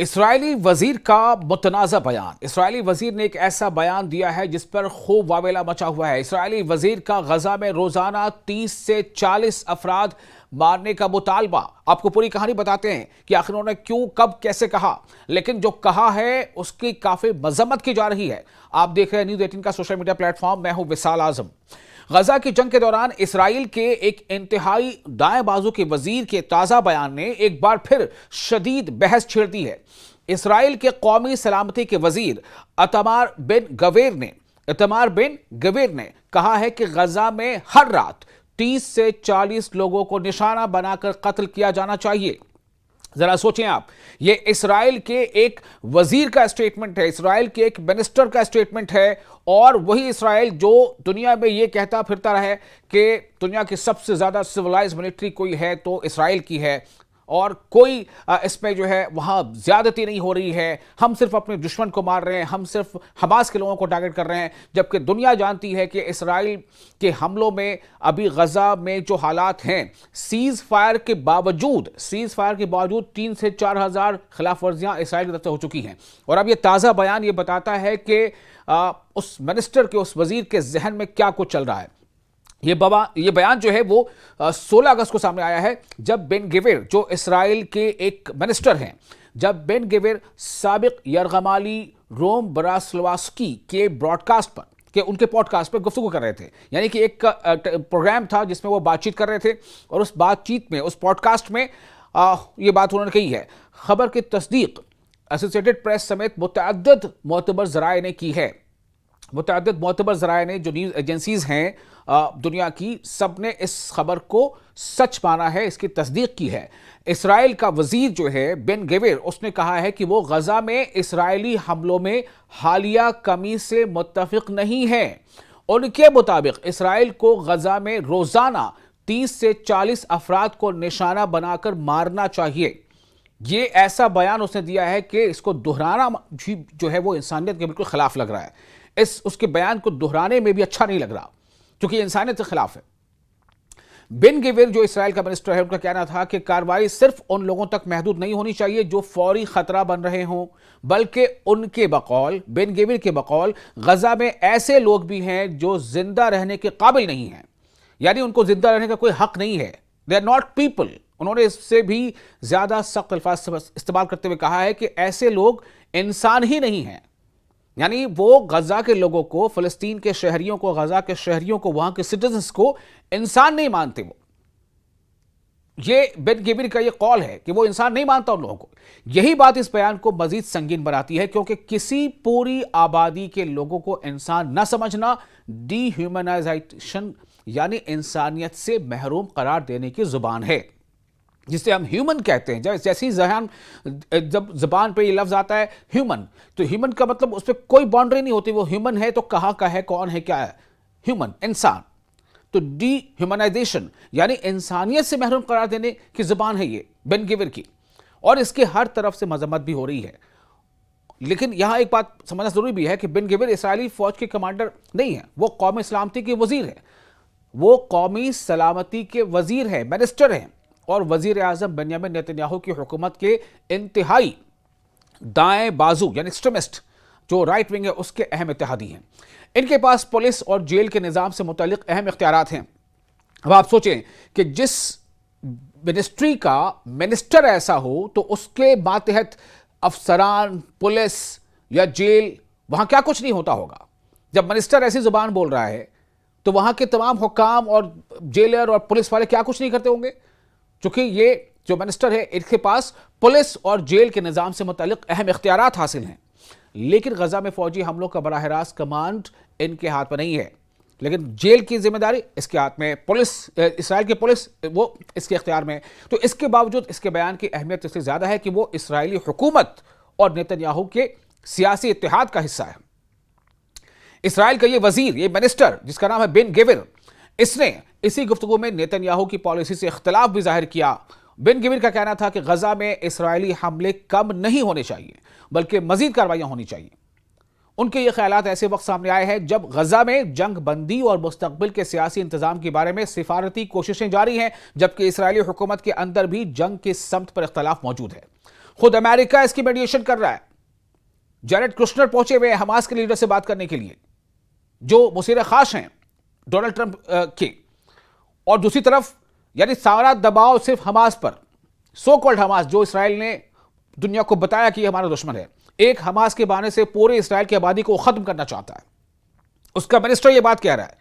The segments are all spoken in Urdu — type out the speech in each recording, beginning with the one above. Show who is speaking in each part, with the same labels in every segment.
Speaker 1: اسرائیلی وزیر کا متنازع بیان۔ اسرائیلی وزیر نے ایک ایسا بیان دیا ہے جس پر خوب واویلا مچا ہوا ہے۔ اسرائیلی وزیر کا غزہ میں روزانہ 30 سے 40 افراد مارنے کا مطالبہ۔ آپ کو پوری کہانی بتاتے ہیں کہ آخر انہوں نے کیوں، کب، کیسے کہا، لیکن جو کہا ہے اس کی کافی مذمت کی جا رہی ہے۔ آپ دیکھ رہے ہیں نیوز 18 کا سوشل میڈیا پلیٹ فارم، میں ہوں وصال اعظم۔ غزہ کی جنگ کے دوران اسرائیل کے ایک انتہائی دائیں بازو کے وزیر کے تازہ بیان نے ایک بار پھر شدید بحث چھیڑ دی ہے۔ اسرائیل کے قومی سلامتی کے وزیر ایتمار بن گویر نے کہا ہے کہ غزہ میں ہر رات 30 سے 40 لوگوں کو نشانہ بنا کر قتل کیا جانا چاہیے۔ ذرا سوچیں آپ، یہ اسرائیل کے ایک وزیر کا اسٹیٹمنٹ ہے، اسرائیل کے ایک منسٹر کا اسٹیٹمنٹ ہے، اور وہی اسرائیل جو دنیا میں یہ کہتا پھرتا رہے کہ دنیا کی سب سے زیادہ سیولائز ملٹری کوئی ہے تو اسرائیل کی ہے، اور کوئی اس میں جو ہے وہاں زیادتی نہیں ہو رہی ہے، ہم صرف اپنے دشمن کو مار رہے ہیں، ہم صرف حماس کے لوگوں کو ٹارگٹ کر رہے ہیں، جبکہ دنیا جانتی ہے کہ اسرائیل کے حملوں میں ابھی غزہ میں جو حالات ہیں، سیز فائر کے باوجود 3 سے 4 ہزار خلاف ورزیاں اسرائیل کی طرف سے ہو چکی ہیں۔ اور اب یہ تازہ بیان یہ بتاتا ہے کہ اس منسٹر کے، اس وزیر کے ذہن میں کیا کچھ چل رہا ہے۔ یہ بیان جو ہے وہ 16 اگست کو سامنے آیا ہے، جب بن گویر جو اسرائیل کے ایک منسٹر ہیں، جب بن گویر سابق یرغمالی روم براسلواسکی کے براڈکاسٹ پر، کہ ان کے پوڈ کاسٹ پہ گفتگو کر رہے تھے، یعنی کہ ایک پروگرام تھا جس میں وہ بات چیت کر رہے تھے، اور اس بات چیت میں، اس پوڈ کاسٹ میں یہ بات انہوں نے کہی ہے۔ خبر کی تصدیق ایسوسیٹڈ پریس سمیت متعدد معتبر ذرائع نے کی ہے۔ متعدد معتبر ذرائع نے، جو نیوز ایجنسیز ہیں دنیا کی، سب نے اس خبر کو سچ مانا ہے، اس کی تصدیق کی ہے۔ اسرائیل کا وزیر جو ہے بن گویر، اس نے کہا ہے کہ وہ غزہ میں اسرائیلی حملوں میں حالیہ کمی سے متفق نہیں ہے۔ ان کے مطابق اسرائیل کو غزہ میں روزانہ 30 سے 40 افراد کو نشانہ بنا کر مارنا چاہیے۔ یہ ایسا بیان اس نے دیا ہے کہ اس کو دہرانا بھی جو ہے وہ انسانیت کے بالکل خلاف لگ رہا ہے۔ اس کے بیان کو دہرانے میں بھی اچھا نہیں لگ رہا، کیونکہ یہ انسانیت کے خلاف ہے۔ بن گویر جو اسرائیل کا منسٹر ہے، ان کا کہنا تھا کہ کارروائی صرف ان لوگوں تک محدود نہیں ہونی چاہیے جو فوری خطرہ بن رہے ہوں، بلکہ ان کے بقول، بن گویر کے بقول، غزہ میں ایسے لوگ بھی ہیں جو زندہ رہنے کے قابل نہیں ہیں، یعنی ان کو زندہ رہنے کا کوئی حق نہیں ہے۔ they are not people۔ انہوں نے اس سے بھی زیادہ سخت الفاظ استعمال کرتے ہوئے کہا ہے کہ ایسے لوگ انسان ہی نہیں ہیں، یعنی وہ غزہ کے لوگوں کو، فلسطین کے شہریوں کو، غزہ کے شہریوں کو، وہاں کے سٹیزنز کو انسان نہیں مانتے۔ وہ یہ بن گویر کا یہ قول ہے کہ وہ انسان نہیں مانتا ان لوگوں کو۔ یہی بات اس بیان کو مزید سنگین بناتی ہے، کیونکہ کسی پوری آبادی کے لوگوں کو انسان نہ سمجھنا ڈی ہیومنائزیشن، یعنی انسانیت سے محروم قرار دینے کی زبان ہے، جسے ہم ہیومن کہتے ہیں۔ جیسی جب زبان پہ یہ لفظ آتا ہے ہیومن، تو ہیومن کا مطلب اس پہ کوئی باؤنڈری نہیں ہوتی، وہ ہیومن ہے تو کہاں کا ہے، کون ہے، کیا ہے، ہیومن، انسان۔ تو ڈی ہیومنائزیشن یعنی انسانیت سے محروم قرار دینے کی زبان ہے یہ بن گویر کی، اور اس کے ہر طرف سے مذمت بھی ہو رہی ہے۔ لیکن یہاں ایک بات سمجھنا ضروری بھی ہے کہ بن گویر اسرائیلی فوج کے کمانڈر نہیں ہیں، وہ قومی سلامتی کے وزیر ہیں، وہ قومی سلامتی کے وزیر ہیں، منسٹر ہیں، اور وزیر اعظم بنیامین نیتن یاہو کی حکومت کے انتہائی دائیں بازو یعنی ایکسٹریمسٹ جو رائٹ ونگ ہے اس کے اہم اتحادی ہیں۔ ان کے پاس پولیس اور جیل کے نظام سے متعلق اہم اختیارات ہیں۔ اب آپ سوچیں کہ جس منسٹری کا منسٹر ایسا ہو تو اس کے ماتحت افسران، پولیس یا جیل، وہاں کیا کچھ نہیں ہوتا ہوگا۔ جب منسٹر ایسی زبان بول رہا ہے تو وہاں کے تمام حکام اور جیلر اور پولیس والے کیا کچھ نہیں کرتے ہوں گے، چونکہ یہ جو منسٹر ہے ان کے پاس پولیس اور جیل کے نظام سے متعلق اہم اختیارات حاصل ہیں۔ لیکن غزہ میں فوجی حملوں کا براہ راست کمانڈ ان کے ہاتھ میں نہیں ہے، لیکن جیل کی ذمہ داری اس کے ہاتھ میں، اسرائیل کی پولیس وہ اس کے اختیار میں۔ تو اس کے باوجود اس کے بیان کی اہمیت اس سے زیادہ ہے کہ وہ اسرائیلی حکومت اور نیتن یاہو کے سیاسی اتحاد کا حصہ ہے۔ اسرائیل کا یہ وزیر، یہ منسٹر جس کا نام ہے بن گویر، اس نے اسی گفتگو میں نیتن یاہو کی پالیسی سے اختلاف بھی ظاہر کیا۔ بن گویر کا کہنا تھا کہ غزہ میں اسرائیلی حملے کم نہیں ہونے چاہیے، بلکہ مزید کارروائیاں ہونی چاہیے۔ ان کے یہ خیالات ایسے وقت سامنے آئے ہیں جب غزہ میں جنگ بندی اور مستقبل کے سیاسی انتظام کے بارے میں سفارتی کوششیں جاری ہیں، جبکہ اسرائیلی حکومت کے اندر بھی جنگ کے سمت پر اختلاف موجود ہے۔ خود امریکہ اس کی میڈیشن کر رہا ہے. جیریڈ کشنر پہنچے ہوئے حماس کے لیڈر سے بات کرنے کے لیے جو مصیر خاص ہیں ڈونلڈ ٹرمپ کے. اور دوسری طرف یعنی سارا دباؤ صرف حماس پر, سو کالڈ حماس, جو اسرائیل نے دنیا کو بتایا کہ یہ ہمارا دشمن ہے. ایک حماس کے بہانے سے پورے اسرائیل کی آبادی کو ختم کرنا چاہتا ہے. اس کا منسٹر یہ بات کہہ رہا ہے,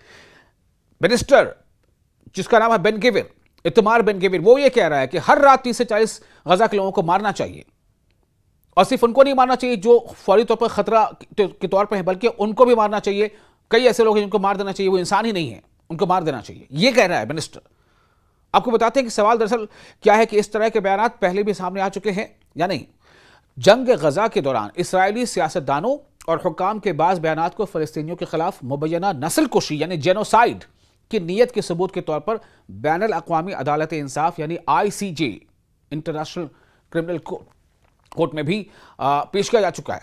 Speaker 1: منسٹر جس کا نام ہے بن گویر, اتمار بن گویر, وہ یہ کہہ رہا ہے کہ ہر رات 30 سے 40 غزہ کے لوگوں کو مارنا چاہیے. اور صرف ان کو نہیں مارنا چاہیے جو فوری طور پر خطرہ کے طور پر ہیں, بلکہ ان کو بھی مارنا چاہیے. کئی ایسے لوگ ہیں جن کو مار دینا چاہیے, وہ انسان ہی نہیں ہیں, ان کو مار دینا چاہیے, یہ کہہ رہا ہے منسٹر. آپ کو بتاتے ہیں کہ سوال دراصل کیا ہے کہ اس طرح کے بیانات پہلے بھی سامنے آ چکے ہیں یا نہیں. جنگ غزہ کے دوران اسرائیلی سیاستدانوں اور حکام کے بعض بیانات کو فلسطینیوں کے خلاف مبینہ نسل کشی یعنی جینوسائیڈ کی نیت کے ثبوت کے طور پر بین الاقوامی عدالت انصاف یعنی ICJ انٹرنیشنل کرمنل کورٹ میں بھی پیش کیا جا چکا ہے.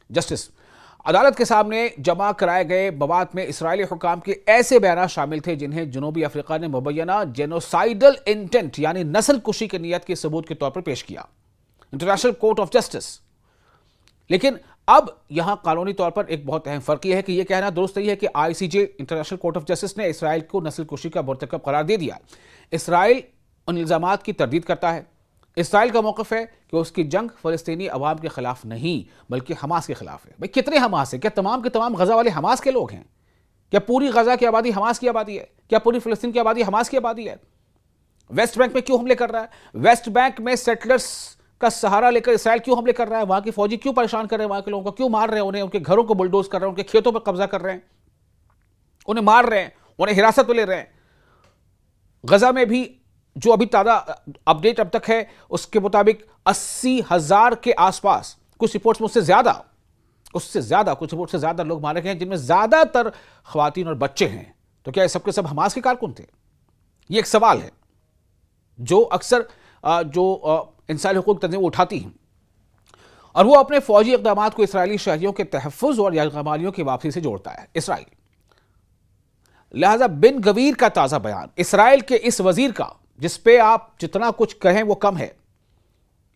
Speaker 1: جسٹس عدالت کے سامنے جمع کرائے گئے مواد میں اسرائیلی حکام کے ایسے بیانات شامل تھے جنہیں جنوبی افریقہ نے مبینہ جینوسائیڈل انٹینٹ یعنی نسل کشی کی نیت کے ثبوت کے طور پر پیش کیا, انٹرنیشنل کورٹ آف جسٹس. لیکن اب یہاں قانونی طور پر ایک بہت اہم فرق یہ ہے کہ یہ کہنا درست نہیں ہے کہ ICJ international court of justice نے اسرائیل کو نسل کشی کا مرتکب قرار دے دیا. اسرائیل ان الزامات کی تردید کرتا ہے. اسرائیل کا موقف ہے کہ اس کی جنگ فلسطینی عوام کے خلاف نہیں بلکہ حماس کے خلاف ہے. بھئی کتنے حماس ہیں؟ کیا تمام کے تمام غزہ والے حماس کے لوگ ہیں؟ کیا پوری غزہ کی آبادی حماس کی آبادی ہے؟ کیا پوری فلسطین کی آبادی حماس کی آبادی ہے؟ ویسٹ بینک میں کیوں حملے کر رہا ہے؟ ویسٹ بینک میں سیٹلرز کا سہارا لے کر اسرائیل کیوں حملے کر رہا ہے؟ وہاں کی فوجی کیوں پریشان کر رہے ہیں؟ وہاں کے لوگوں کو کیوں مار رہے ہیں؟ انہیں ان کے گھروں کو بلڈوز کر رہے ہیں, ان کے کھیتوں پر قبضہ کر رہے ہیں, انہیں مار رہے ہیں, انہیں حراست میں لے رہے ہیں. غزہ میں بھی جو ابھی تازہ اپڈیٹ اب تک ہے اس کے مطابق 80,000 کے آس پاس, کچھ رپورٹس میں اس سے زیادہ کچھ رپورٹ سے زیادہ لوگ مارے گئے ہیں, جن میں زیادہ تر خواتین اور بچے ہیں. تو کیا یہ سب کے سب حماس کے کارکن تھے؟ یہ ایک سوال ہے جو اکثر جو انسانی حقوق تنظیمیں اٹھاتی ہیں, اور وہ اپنے فوجی اقدامات کو اسرائیلی شہریوں کے تحفظ اور یرغمالیوں کی واپسی سے جوڑتا ہے اسرائیل. لہذا بن گویر کا تازہ بیان, اسرائیل کے اس وزیر کا جس پہ آپ جتنا کچھ کہیں وہ کم ہے,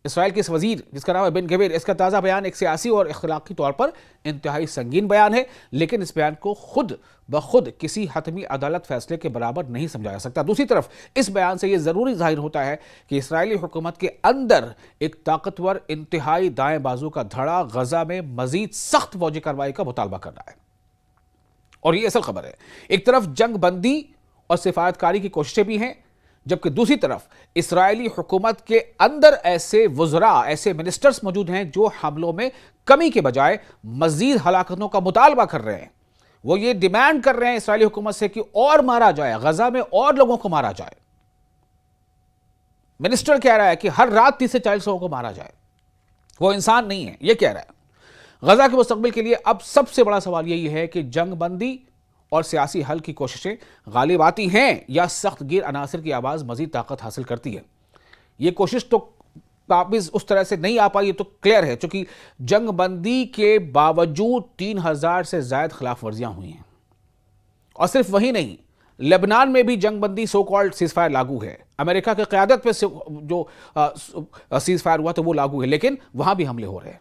Speaker 1: اسرائیل کے اس وزیر جس کا نام ہے بن گویر, اس کا تازہ بیان ایک سیاسی اور اخلاقی طور پر انتہائی سنگین بیان ہے, لیکن اس بیان کو خود بخود کسی حتمی عدالت فیصلے کے برابر نہیں سمجھا جا سکتا. دوسری طرف اس بیان سے یہ ضروری ظاہر ہوتا ہے کہ اسرائیلی حکومت کے اندر ایک طاقتور انتہائی دائیں بازو کا دھڑا غزہ میں مزید سخت فوجی کارروائی کا مطالبہ کر رہا ہے. اور یہ اصل خبر ہے. ایک طرف جنگ بندی اور سفارتکاری کی کوششیں بھی ہیں, جبکہ دوسری طرف اسرائیلی حکومت کے اندر ایسے وزراء, ایسے منسٹرز موجود ہیں جو حملوں میں کمی کے بجائے مزید ہلاکتوں کا مطالبہ کر رہے ہیں. وہ یہ ڈیمانڈ کر رہے ہیں اسرائیلی حکومت سے کہ اور مارا جائے, غزہ میں اور لوگوں کو مارا جائے. منسٹر کہہ رہا ہے کہ ہر رات 30 سے 40 لوگوں کو مارا جائے. وہ انسان نہیں ہے, یہ کہہ رہا ہے. غزہ کے مستقبل کے لیے اب سب سے بڑا سوال یہی ہے کہ جنگ بندی اور سیاسی حل کی کوششیں غالب آتی ہیں یا سخت گیر عناصر کی آواز مزید طاقت حاصل کرتی ہے. یہ کوشش تو قابض اس طرح سے نہیں آ پائی, یہ تو کلیئر ہے, چونکہ جنگ بندی کے باوجود 3,000 سے زائد خلاف ورزیاں ہوئی ہیں. اور صرف وہی نہیں, لبنان میں بھی جنگ بندی سو کالڈ سیز فائر لاگو ہے. امریکہ کی قیادت پہ جو سیز فائر ہوا تو وہ لاگو ہے, لیکن وہاں بھی حملے ہو رہے ہیں.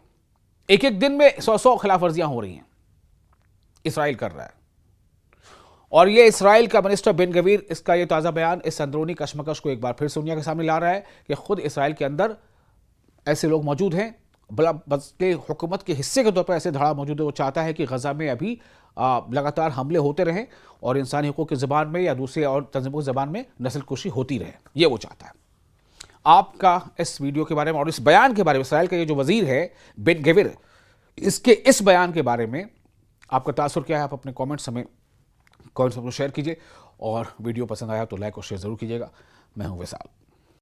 Speaker 1: ایک دن میں 100 خلاف ورزیاں ہو رہی ہیں. اسرائیل کر رہا ہے. اور یہ اسرائیل کا منسٹر بن گویر, اس کا یہ تازہ بیان اس اندرونی کشمکش کو ایک بار پھر دنیا کے سامنے لا رہا ہے کہ خود اسرائیل کے اندر ایسے لوگ موجود ہیں, بلکہ حکومت کے حصے کے طور پر ایسے دھڑا موجود ہے. وہ چاہتا ہے کہ غزہ میں ابھی لگاتار حملے ہوتے رہیں اور انسانی حقوق کی زبان میں یا دوسرے اور تنظیموں کی زبان میں نسل کشی ہوتی رہے. یہ وہ چاہتا ہے. آپ کا اس ویڈیو کے بارے میں اور اس بیان کے بارے میں, اسرائیل کا یہ جو وزیر ہے بن گویر, اس کے اس بیان کے بارے میں آپ کا تاثر کیا ہے؟ آپ اپنے کامنٹس ہمیں شیئر کیجئے, اور ویڈیو پسند آیا تو لائک اور شیئر ضرور کیجئے گا. میں ہوں وصال.